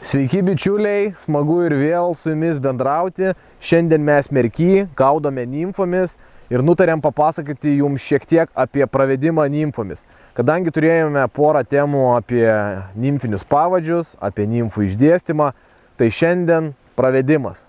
Sveiki bičiuliai, smagu ir vėl su jumis bendrauti. Šiandien mes Merky gaudome nimfomis ir nutarėm papasakoti jums šiek tiek apie pravedimą nimfomis. Kadangi turėjome porą temų apie nimfinius pavadžius, apie nimfų išdėstymą, tai šiandien pravedimas.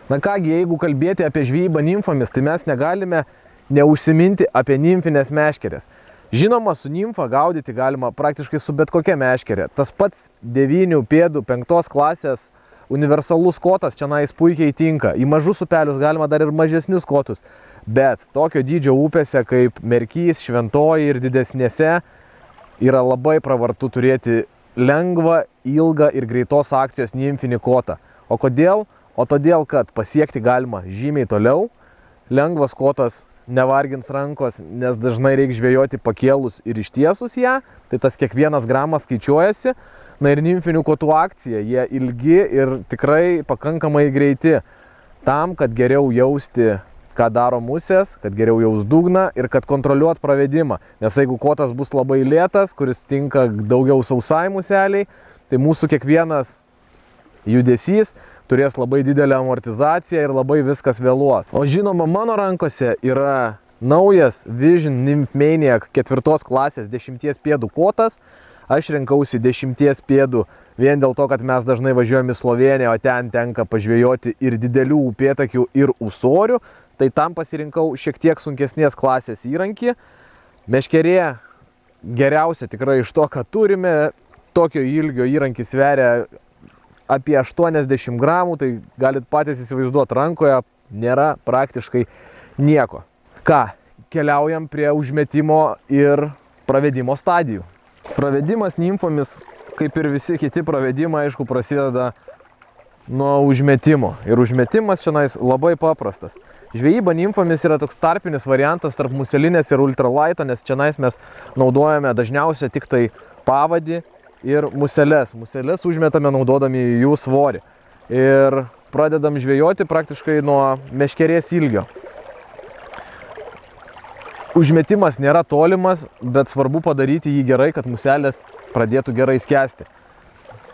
Na kągi, jeigu kalbėti apie žvejybą nimfomis, tai mes negalime neužsiminti apie nimfinės meškerės. Žinoma, su nimfa gaudyti galima praktiškai su bet kokia meškerė. Tas pats 9 pėdų 5 klasės universalus kotas čianais puikiai tinka. Į mažus upelius galima dar ir mažesnius kotus. Bet tokio dydžio upėse kaip Merkys, Šventoji ir didesnėse yra labai pravartu turėti lengvą, ilgą ir greitos akcijos nimfinį kotą. O kodėl? O todėl, kad pasiekti galima žymiai toliau, lengvas kotas nevargins rankos, nes dažnai reikia žvejoti pakėlus ir ištiesus ją, tai tas kiekvienas gramas skaičiuojasi. Na ir nimfinių kotų akcija, jie ilgi ir tikrai pakankamai greiti, tam, kad geriau jausti, ką daro musės, kad geriau jaus dugną ir kad kontroliuot pravedimą. Nes jeigu kotas bus labai lėtas, kuris tinka daugiau sausai museliai, tai mūsų kiekvienas judesys turės labai didelę amortizaciją ir labai viskas vėluos. O žinoma, mano rankose yra naujas Vision Nymph Maniac 4 klasės 10 pėdų kotas. Aš rinkausi 10 pėdų vien dėl to, kad mes dažnai važiuojame į Slovėniją, o ten tenka pažvejoti ir didelių upėtakių, ir ūsorių. Tai tam pasirinkau šiek tiek sunkesnės klasės įrankį. Meškerė geriausia tikrai iš to, ką turime. Tokio ilgio įrankis sveria apie 80 gramų, tai galit patys įsivaizduoti, rankoje nėra praktiškai nieko. Ką, keliaujam prie užmetimo ir pravedimo stadijų. Pravedimas nimfomis, kaip ir visi kiti pravedimai, aišku, prasideda nuo užmetimo. Ir užmetimas šiandien labai paprastas. Žvejyba nimfomis yra toks tarpinis variantas tarp muselinės ir ultralaito, nes šiandien mes naudojame dažniausiai tik tai pavadį ir museles. Museles užmetame naudodami jų svorį. Ir pradedam žvejoti praktiškai nuo meškerės ilgio. Užmetimas nėra tolimas, bet svarbu padaryti jį gerai, kad muselės pradėtų gerai skęsti.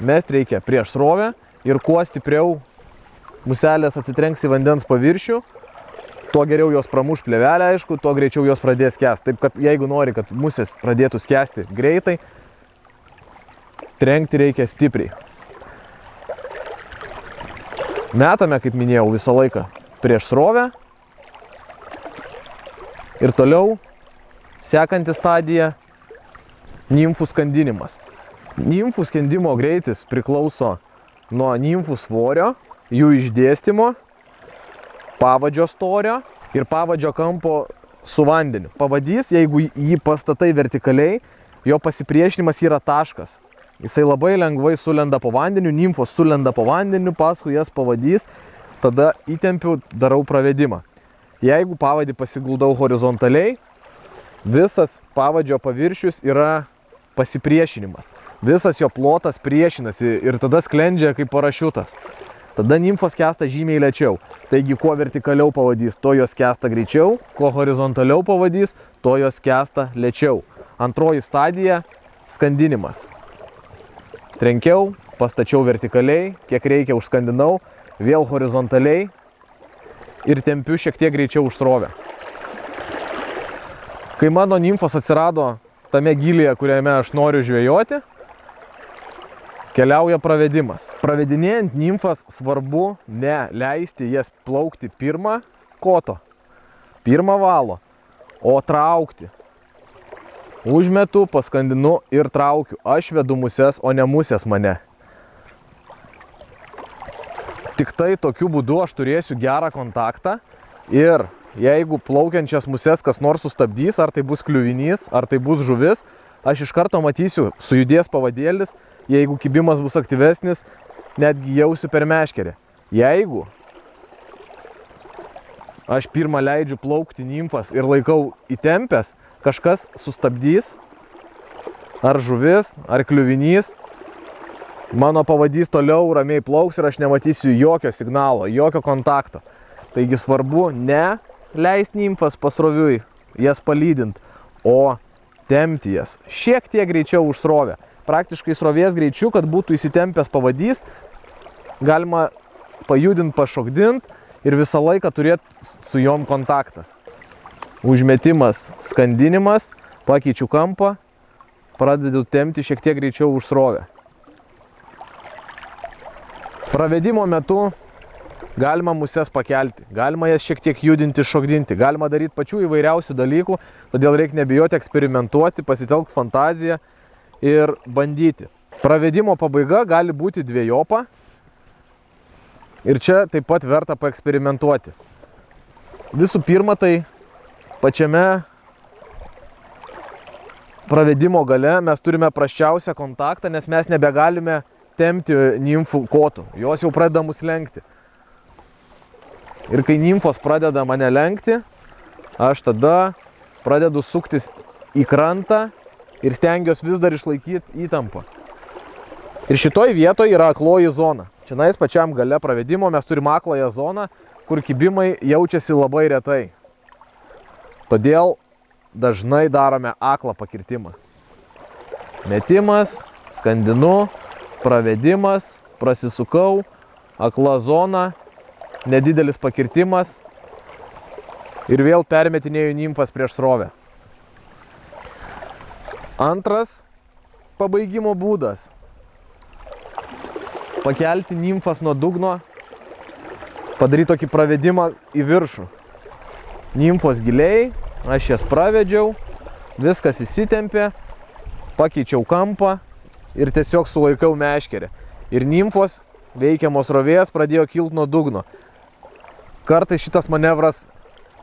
Mest reikia prieš srovę ir kuo stipriau muselės atsitrenks į vandens paviršių, tuo geriau jos pramuš plėvelę, aišku, tuo greičiau jos pradės skęsti. Taip kad jeigu nori, kad musės pradėtų skęsti greitai, trenkti reikia stipriai. Metame, kaip minėjau, visą laiką prieš srovę. Ir toliau sekanti stadija – nimfų skandinimas. Nimfų skendimo greitis priklauso nuo nimfų svorio, jų išdėstymo, pavadžio storio ir pavadžio kampo su vandeniu. Pavadys, jeigu jį pastatai vertikaliai, jo pasipriešinimas yra taškas. Jisai labai lengvai sulenda po vandeniu, nimfos sulenda po vandeniu, paskui jas pavadys, tada įtempiu, darau pravedimą. Jeigu pavadį pasiguldau horizontaliai, visas pavadžio paviršius yra pasipriešinimas. Visas jo plotas priešinasi ir tada sklendžia kaip parašiutas. Tada nimfos skęsta žymiai lėčiau. Taigi, kuo vertikaliau pavadys, to jos skęsta greičiau, kuo horizontaliau pavadys, to jos skęsta lėčiau. Antroji stadija – skandinimas. Trenkiau, pastačiau vertikaliai, kiek reikia užskandinau, vėl horizontaliai ir tempiu šiek tiek greičiau už srovę. Kai mano nimfos atsirado tame gylyje, kuriame aš noriu žvejoti, keliauja pravedimas. Pravedinėjant nimfas svarbu ne leisti jas plaukti pirmą koto, pirmą valo, o traukti. Užmetu, paskandinu ir traukiu. Aš vedu muses, o ne musės mane. Tik tai tokiu būdu aš turėsiu gerą kontaktą ir jeigu plaukiančias muses kas nors sustabdys, ar tai bus kliuvinys, ar tai bus žuvis, aš iš karto matysiu, sujudės pavadėlis, jeigu kibimas bus aktyvesnis, netgi jausiu per meškerę. Jeigu aš pirmą leidžiu plaukti nimfas ir laikau įtempęs, kažkas sustabdys, ar žuvis, ar kliuvinys, mano pavadys toliau ramiai plauks ir aš nematysiu jokio signalo, jokio kontakto. Taigi svarbu ne leisti nimfas pasroviui, jas palydint, o tempti jas šiek tiek greičiau už srovę. Praktiškai srovės greičiu, kad būtų įsitempęs pavadys, galima pajudinti, pašokdinti ir visą laiką turėti su jom kontaktą. Užmetimas, skandinimas, pakeičiu kampą, pradedu tempti šiek tiek greičiau už srovę. Pravedimo metu galima muses pakelti, galima jas šiek tiek judinti, šokdinti, galima daryti pačių įvairiausių dalykų, todėl reikia nebijoti eksperimentuoti, pasitelkti fantaziją ir bandyti. Pravedimo pabaiga gali būti dvejopa ir čia taip pat verta paeksperimentuoti. Visų pirma, tai pačiame pravedimo gale mes turime prasčiausią kontaktą, nes mes nebegalime tempti nimfų kotų, jos jau pradeda mus lenkti. Ir kai nimfos pradeda mane lenkti, aš tada pradedu suktis į krantą ir stengiuosi vis dar išlaikyti įtampą. Ir šitoj vietoje yra akloji zona. Čianais pačiam gale pravedimo mes turime akląją zoną, kur kibimai jaučiasi labai retai. Todėl dažnai darome aklą pakirtimą. Metimas, skandinu, pravedimas, prasisukau, akla zona, nedidelis pakirtimas ir vėl permetinėju nimfas prieš srovę. Antras pabaigimo būdas. Pakelti nimfas nuo dugno, padaryti tokį pravedimą į viršų. Nimfos giliai, aš jas pravedžiau, viskas įsitempė, pakeičiau kampą ir tiesiog sulaikau meškerę. Ir nimfos veikiamos srovės pradėjo kilti nuo dugno. Kartais šitas manevras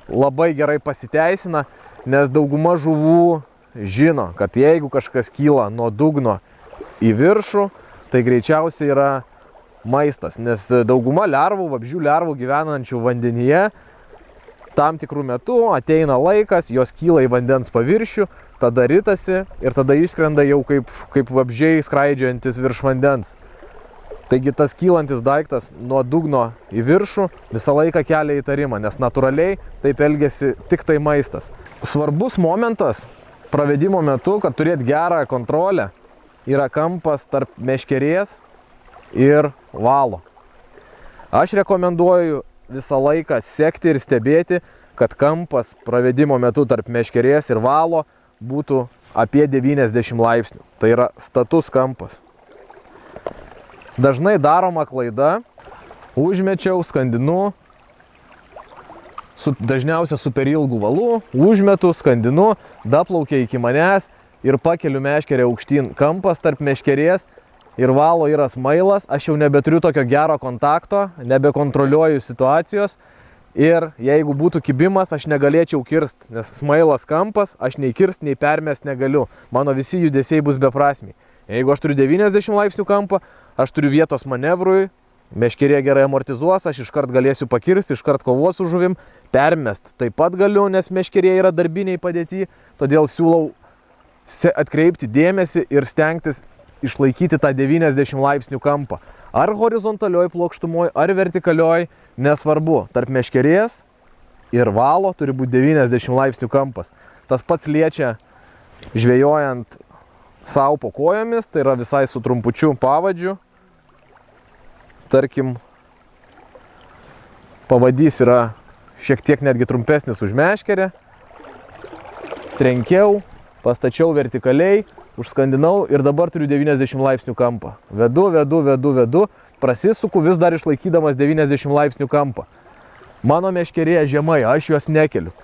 labai gerai pasiteisina, nes dauguma žuvų žino, kad jeigu kažkas kyla nuo dugno į viršų, tai greičiausiai yra maistas, nes dauguma lervų, vabzdžių lervų gyvenančių vandenyje, tam tikrų metų ateina laikas, jos kyla į vandens paviršių, tada ritasi ir tada išskrenda jau kaip vabzdžiai skraidžiantis virš vandens. Taigi tas kylantis daiktas nuo dugno į viršų visą laiką kelia įtarimą, nes natūraliai taip elgiasi tik tai maistas. Svarbus momentas pravedimo metu, kad turėti gerą kontrolę, yra kampas tarp meškerės ir valo. Aš rekomenduoju visą laiką sekti ir stebėti, kad kampas pravedimo metu tarp meškerės ir valo būtų apie 90 laipsnių. Tai yra status kampas. Dažnai daroma klaida, užmečiau, skandinu, dažniausia su per ilgų valų, užmetu, skandinu, daplaukia iki manęs ir pakeliu meškerę aukštyn. Kampas tarp meškerės ir valo yra smailas, aš jau nebeturiu tokio gero kontakto, nebekontroliuoju situacijos ir jeigu būtų kibimas, aš negalėčiau kirst, nes smailas kampas, aš nei kirst, nei permest negaliu. Mano visi judesiai bus beprasmiai. Jeigu aš turiu 90 laipsnių kampą, aš turiu vietos manevrui, meškerė gerai amortizuos, aš iškart galėsiu pakirsti, iškart kovos su žuvim, permest taip pat galiu, nes meškerė yra darbiniai padėti, todėl siūlau atkreipti dėmesį ir stengtis išlaikyti tą 90 laipsnių kampą. Ar horizontalioj plokštumoj, ar vertikalioj, nesvarbu, tarp meškerės ir valo turi būti 90 laipsnių kampas. Tas pats liečia žvejojant sau po kojomis, tai yra visai su trumpučiu pavadžiu. Tarkim, pavadys yra šiek tiek netgi trumpesnis už meškerę. Trenkiau, pastačiau vertikaliai, užskandinau ir dabar turiu 90 laipsnių kampą. Vedu, prasisuku vis dar išlaikydamas 90 laipsnių kampą. Mano meškerė žemai, aš juos nekeliu.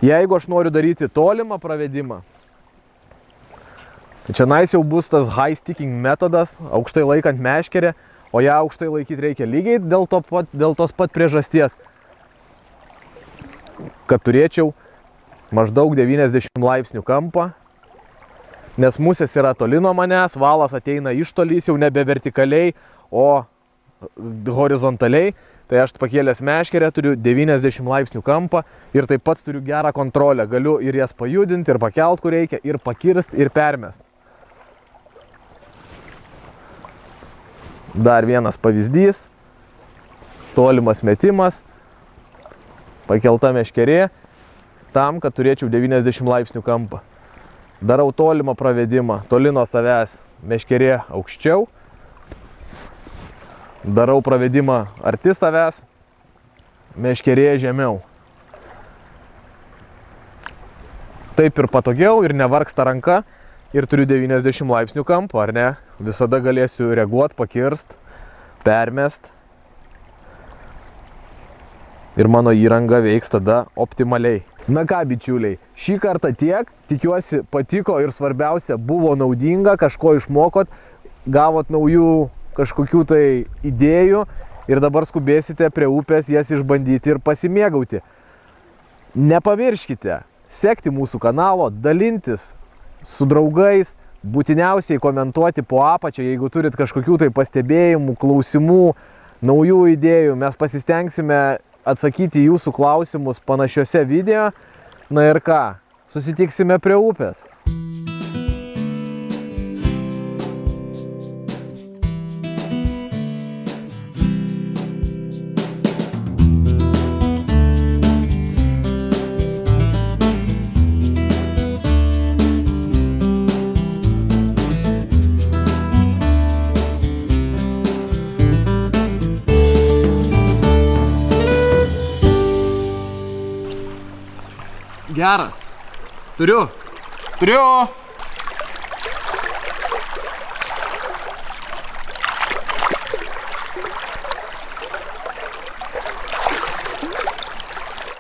Jeigu aš noriu daryti tolimą pravedimą, tai čia jau bus tas high sticking metodas, aukštai laikant meškerę, o ją aukštai laikyti reikia lygiai dėl tos pat priežasties, kad turėčiau maždaug 90 laipsnių kampą, nes musės yra toli nuo manęs, valas ateina iš tolys jau nebe vertikaliai, o horizontaliai, tai aš pakėlęs meškerę turiu 90 laipsnių kampą ir taip pat turiu gerą kontrolę. Galiu ir jas pajudinti, ir pakelt, kur reikia, ir pakirst, ir permest. Dar vienas pavyzdys. Tolimas metimas. Pakelta meškerė. Tam, kad turėčiau 90 laipsnių kampą. Darau tolimą pravedimą, toli nuo savęs, meškerė aukščiau. Darau pravedimą arti savęs, meškerė žemiau. Taip ir patogiau, ir nevargsta ranka, ir turiu 90 laipsnių kampą, ar ne? Visada galėsiu reaguoti, pakirst, permest. Ir mano įranga veiks tada optimaliai. Na ką, bičiuliai, šį kartą tiek. Tikiuosi patiko ir svarbiausia buvo naudinga, kažko išmokot, gavot naujų kažkokių tai idėjų ir dabar skubėsite prie upės jas išbandyti ir pasimėgauti. Nepamirškite sekti mūsų kanalo, dalintis su draugais, būtiniausiai komentuoti po apačią, jeigu turit kažkokių tai pastebėjimų, klausimų, naujų idėjų. Mes pasistengsime atsakyti jūsų klausimus panašiuose video. Na ir ką, susitiksime prie upės. Geras. Turiu.